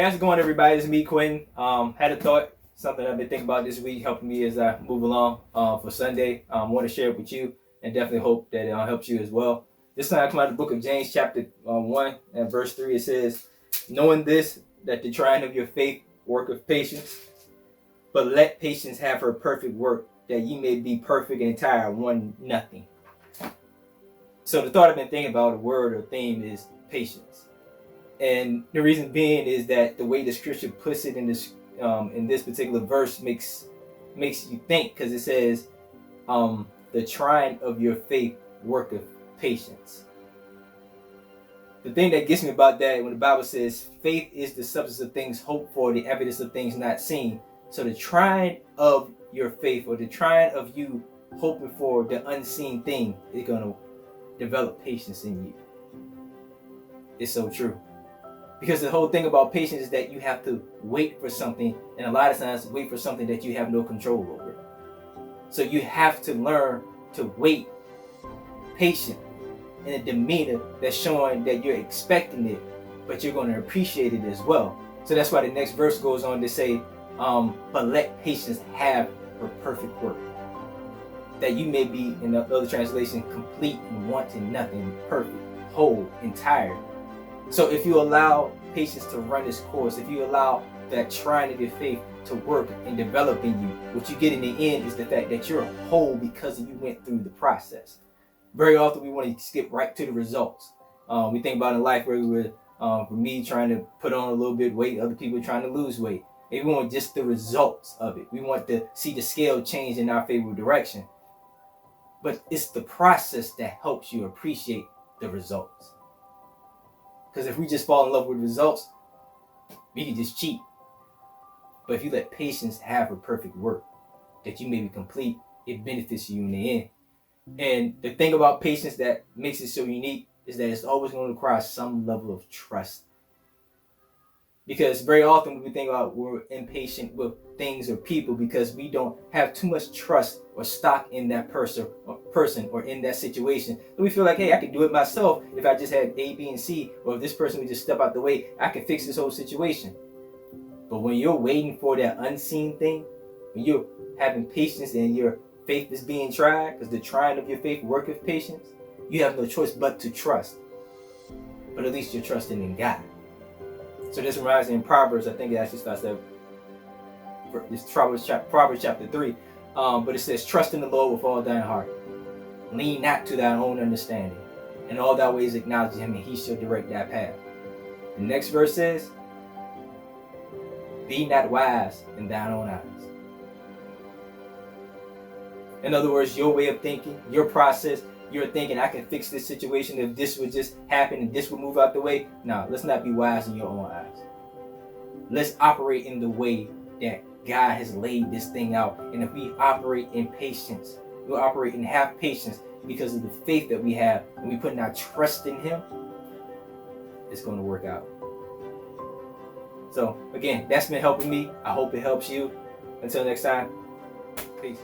how's it going, everybody? It's me, Quentin. Had a thought, something I've been thinking about this week, helping me as I move along for Sunday. Want to share it with you, and definitely hope that it helps you as well. This time I come out of the book of James, chapter 1 and verse 3. It says, knowing this, that the trying of your faith worketh patience, but let patience have her perfect work, that ye may be perfect and entire, wanting nothing. So the thought I've been thinking about, a word or theme, is patience. And the reason being is that the way the scripture puts it in this particular verse makes you think, because it says, the trying of your faith worketh patience. The thing that gets me about that, when the Bible says faith is the substance of things hoped for, the evidence of things not seen. So the trying of your faith, or the trying of you hoping for the unseen thing, is going to develop patience in you. It's so true. Because the whole thing about patience is that you have to wait for something, and a lot of times wait for something that you have no control over. So you have to learn to wait patient in a demeanor that's showing that you're expecting it, but you're going to appreciate it as well. So that's why the next verse goes on to say, but let patience have her perfect work, that you may be, in the other translation, complete and wanting nothing, perfect, whole, entire. So if you allow patience to run its course, if you allow that trying of your faith to work and develop in you, what you get in the end is the fact that you're whole because you went through the process. Very often we want to skip right to the results. We think about in life where we were, for me, trying to put on a little bit of weight, other people trying to lose weight. And we want just the results of it. We want to see the scale change in our favorable direction. But it's the process that helps you appreciate the results. Because if we just fall in love with results, we can just cheat. But if you let patience have her perfect work, that you may be complete, it benefits you in the end. And the thing about patience that makes it so unique is that it's always going to require some level of trust. Because very often when we think about, we're impatient with things or people because we don't have too much trust or stock in that person or in that situation. And we feel like, hey, I can do it myself. If I just had A, B, and C, or if this person would just step out the way, I can fix this whole situation. But when you're waiting for that unseen thing, when you're having patience and your faith is being tried, because the trying of your faith worketh patience, you have no choice but to trust. But at least you're trusting in God. So this reminds me in Proverbs, I think it actually starts at Proverbs chapter 3. But it says, trust in the Lord with all thine heart. Lean not to thine own understanding. In all thy ways acknowledge him, and he shall direct thy path. The next verse says, be not wise in thine own eyes. In other words, your way of thinking, your process, you're thinking, I can fix this situation if this would just happen and this would move out the way. No, let's not be wise in your own eyes. Let's operate in the way that God has laid this thing out. And if we operate in patience, we'll operate and have patience because of the faith that we have, and we put our trust in him, it's going to work out. So again, that's been helping me. I hope it helps you. Until next time, peace.